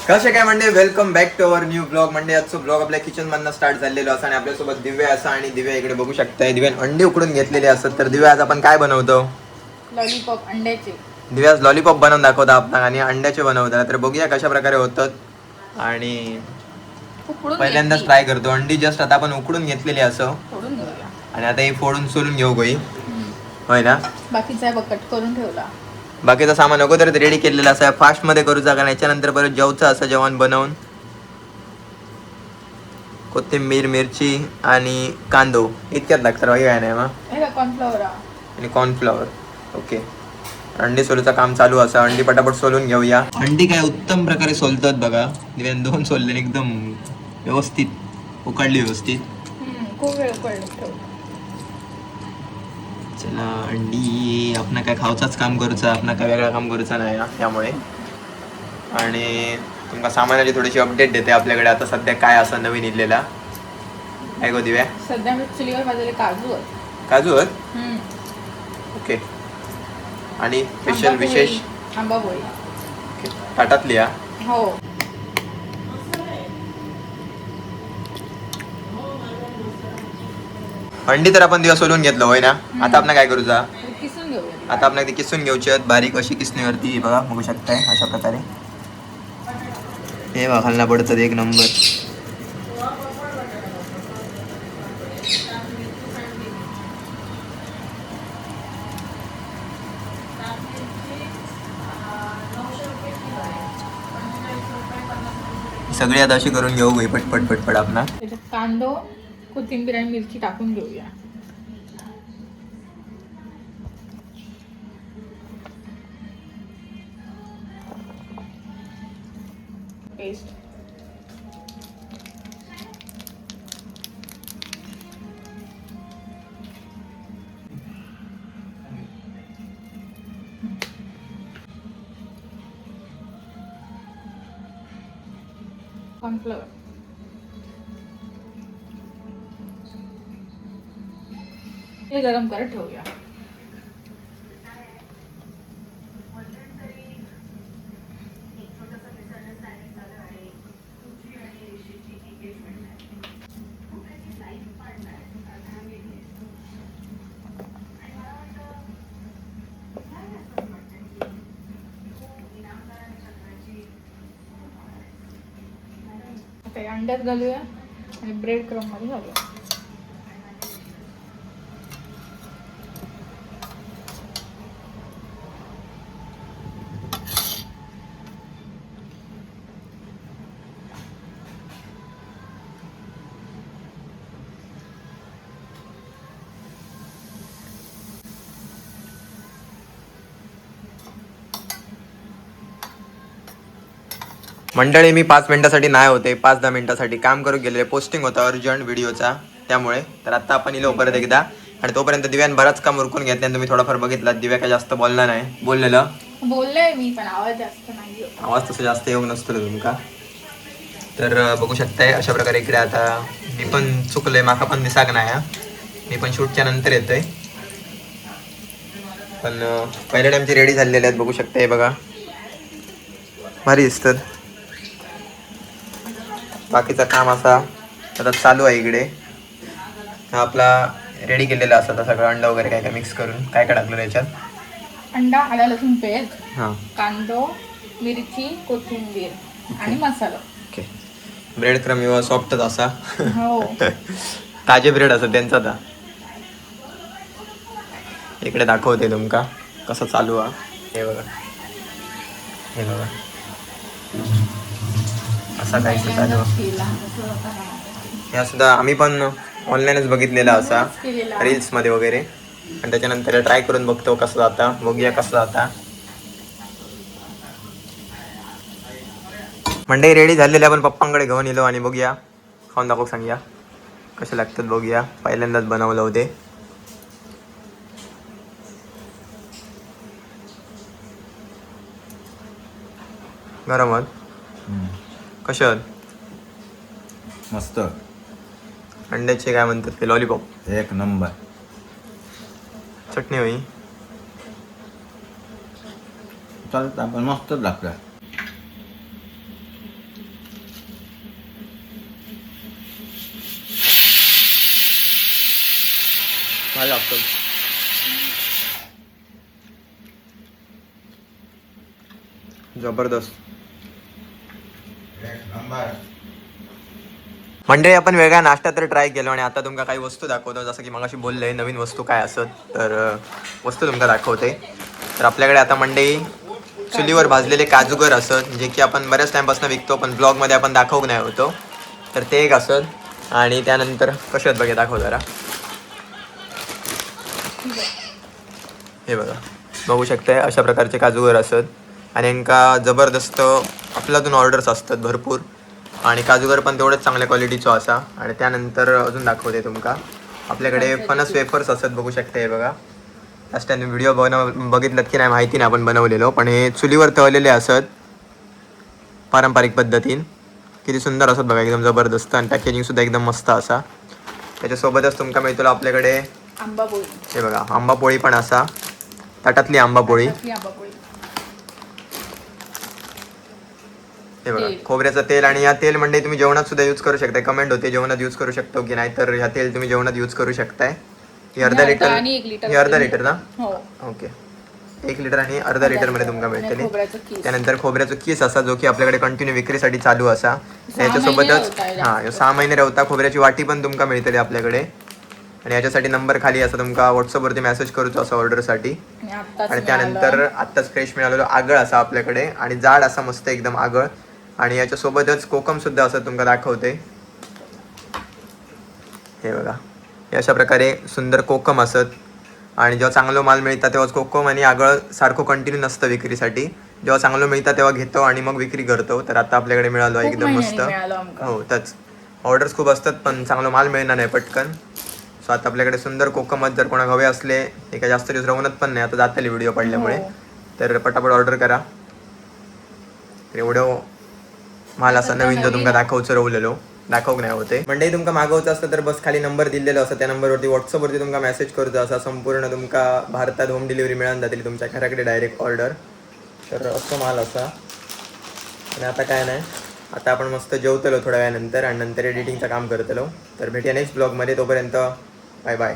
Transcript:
कसे काय म्हणजे welcome back to our new blog. म्हणजे आजचा ब्लॉग आपल्या किचन मधनं स्टार्ट झालेलो असा आणि आपल्यासोबत दिव्या असा आणि दिव्या इकडे बघू शकताय. दिव्यान अंडी उकडून घेतलेली असतात. तर दिव्या आज आपण काय बनवतो? लॉलीपॉप अंड्याचे. दिव्या आज लॉलीपॉप बनवून दाखवता आपल्याला आणि अंड्याचे बनवतात. तर बघूया कशा प्रकारे होतात. आणि उकडून पहिल्यांदाच घेतली. ट्राय करतो. अंडी जस्ट आता आपण उकडून घेतलेली असं फोडून घेऊया. आणि आता ही फोडून सोलून घेऊ गई, होय ना? बाकीचा आहे बघ कट करून ठेवला. बाकीचं सामान अगोदर रेडी केलेलं असं फास्ट मध्ये करूचा कारण याच्यानंतर परत जेवचं असं जेवण बनवून कोथिंबीर मिरची आणि कांदो इतक्यात लागतात बाकी काय नाही मग. हे का कॉर्नफ्लॉवर आणि कॉर्नफ्लॉवर. ओके. अंडी सोलूचं काम चालू असं. अंडी पटापट सोलून घेऊया. अंडी काय उत्तम प्रकारे सोलतात बघा. दिव्यान 2 सोलले एकदम व्यवस्थित उकडली व्यवस्थित. खूप वेळ उकडलं. चला अंडी आपण काय खाऊचाच काम करूचा, आपण काय वेगळा काम करूचा नाही ना त्यामुळे. आणि तुमका सामानाची थोडीशी अपडेट देते आपल्याकडे आता सध्या काय असं नवीन इलेला काय गो दिव्या? सध्या मी चुलीवर भाजलेले काजू आहेत. काजू आहेत. ओके. आणि स्पेशल विशेष आंबापोळी ताटातली या. हो. अंडी तर आपण दिवस सोलून घेतलं होय ना. आता आपण काय करूचा? किसून घेऊया. आता आपण ती किसून घेऊची आहेत बारीक अशी किसणीवरती बघा बघू शकताय अशा प्रकारे. हे बघा खालना पडतात एक नंबर. सगळी आता अशी करून घेऊ गई पटपट पटपट आपण. त्याच्यात कांदो कोथिंबीर आणि मिरची टाकून घेऊया. पेस्ट. कॉर्नफ्लॉवर. हे गरम करत ठेवूया. आता हे अंड्यात घालूया आणि ब्रेड क्रम मध्ये घालूया. मंडळी मी 5 मिनिटासाठी नाही होते, 5-10 मिनिटासाठी काम करू गेलेले. पोस्टिंग होता अर्जंट व्हिडिओचा त्यामुळे. तर आता आपण इलो परत एकदा. आणि तोपर्यंत दिव्यान बराच काम उरकून घेतल्यानंतर तुम्ही थोडाफार बघितला दिव्या काय जास्त बोलला नाही. बोललेलं बोलले मी पण आवाज जास्त नाही होत. आवाज तसं जास्त येऊ नसतो तुमका. तर बघू शकताय अशा प्रकारे इकडे आता मी पण चुकलोय, माका पण दिसाक नाही हा. मी पण शूटच्या नंतर येतोय. पण पहिल्या टाइमचे रेडी झालेले आहेत बघू शकताय बघा. भारी दिसतात. बाकीचं काम असा आता चालू आहे इकडे. हा आपला रेडी केलेला असं आता सगळं अंडा वगैरे काय काय मिक्स करून काय काय टाकलं त्याच्यात. अंडा, आला लसूण पेस्ट, हां कांदो, मिरची, कोथिंबीर आणि मसाला. ओके. ब्रेड क्रम किंवा सॉफ्टच असा. हो. ताजे ब्रेड असं त्यांचा आता इकडे दाखवते तुमका कसं चालू आहे. हे बघा हे बघा असा काहीच चालू आहे. ह्या सुद्धा आम्ही पण ऑनलाईनच बघितलेला असा रील्समध्ये वगैरे. आणि त्याच्यानंतर ट्राय करून बघतो कसं जाता. बघूया कसं जाता. मंडई रेडी झालेले आपण पप्पांकडे घेऊन येलो आणि बघूया खाऊन दाखव सांगूया कसे लागतात बघूया. पहिल्यांदाच बनवलं होते. गरम आहेत कसे आहेत? मस्त. अंड्याचे काय म्हणतात ते लॉलीपॉप एक नंबर. चटणी होई चालतं आपण मस्तच लागतं. भारी लागतं. जबरदस्त. मंडळी आपण वेगळा नाश्ता तर ट्राय केलो आणि आता तुमका काही वस्तू दाखवतो. जसं की मगाशी बोलले नवीन वस्तू काय असत तर वस्तू तुमका दाखवते. तर आपल्याकडे आता मंडळी चुलीवर भाजलेले काजूगर असत जे की आपण बऱ्याच टाइमपासून विकतो पण ब्लॉगमध्ये आपण दाखवू नाही होतो. तर ते एक असत आणि त्यानंतर कसे आहेत बघा दाखव जरा. हे बघा बघू शकताय अशा प्रकारचे काजूगर असत आणि यांका जबरदस्त आपल्यातून ऑर्डर्स असतात भरपूर आणि काजूगर पण तेवढंच चांगल्या क्वालिटीचो असा. आणि त्यानंतर अजून दाखवते तुमका आपल्याकडे फणस वेफर्स असत बघू शकता. हे बघा लास्ट टाइम व्हिडिओ बघितलात की नाही माहिती नाही आपण बनवलेलो पण हे चुलीवर तळलेले असत पारंपरिक पद्धतीन. किती सुंदर असत बघा एकदम जबरदस्त आणि पॅकेजिंग सुद्धा एकदम मस्त असा. त्याच्यासोबतच तुमका मिळतो आपल्याकडे आंबा पोळी. हे बघा आंबा पोळी पण असा ताटातली आंबा पोळी. आंबा पोळी. हे बघा खोबऱ्याचं तेल आणि या तेल म्हणजे तुम्ही जेवणात सुद्धा यूज करू शकताय. कमेंट होते जेवणात यूज करू शकतो की नाही तर ह्या तेल तुम्ही जेवणात यूज करू शकताय. ही अर्धा लिटर आणि 1 लिटर. ही अर्धा लिटर ना. हो. ओके 1 लिटर आणि अर्धा लिटर मध्ये तुमका मिळते. खोबऱ्याचं किस. त्यानंतर खोबऱ्याचं किस असा जो की आपल्याकडे कंटिन्यू विक्रीसाठी चालू असा. त्याच्यासोबतच 6 महिने रवता खोबऱ्याची वाटी पण तुमका मिळते आपल्याकडे. आणि याच्यासाठी नंबर खाली असा तुमका व्हॉट्सअपवरती मेसेज करूचो असा ऑर्डरसाठी. आणि त्यानंतर आत्ताच फ्रेश मिळालेलो आगळ असा आपल्याकडे आणि जाड असा मस्त एकदम आगळ आणि याच्यासोबतच कोकम सुद्धा असं तुमका दाखवते. हे बघा हे अशा प्रकारे सुंदर कोकम असत आणि जेव्हा चांगलं माल मिळतात तेव्हाच कोकम आणि आगळ सारखं कंटिन्यू नसतं विक्रीसाठी. जेव्हा चांगलं मिळतं तेव्हा घेतो आणि मग विक्री करतो. तर आता आपल्याकडे मिळालो एकदम मस्त. हो त्याच ऑर्डर्स खूप असतात पण चांगलं माल मिळणार नाही पटकन. सो आता आपल्याकडे सुंदर कोकमच जर कोणा हवे असले हे काय जास्त दिवस रवणत पण नाही आता जातली व्हिडिओ पडल्यामुळे. तर पटापट ऑर्डर करा. एवढं माल असा नवीन जो तुमका दाखवचं रवलेलो दाखवक नाही होते. म्हणजे तुमका मागवचं असतं तर बस खाली नंबर दिलेलो असं त्या नंबरवरती व्हॉट्सअपवरती तुमका मेसेज करतो असा. संपूर्ण तुमका भारतात होम डिलिव्हरी मिळून जातील तुमच्या घराकडे डायरेक्ट ऑर्डर. तर असं माल असा. आणि आता काय नाही आता आपण मस्त जेवतलो थोड्या वेळानंतर आणि नंतर एडिटिंगचं काम करतलो. तर भेटूया नेक्स्ट ब्लॉगमध्ये. तोपर्यंत बाय बाय.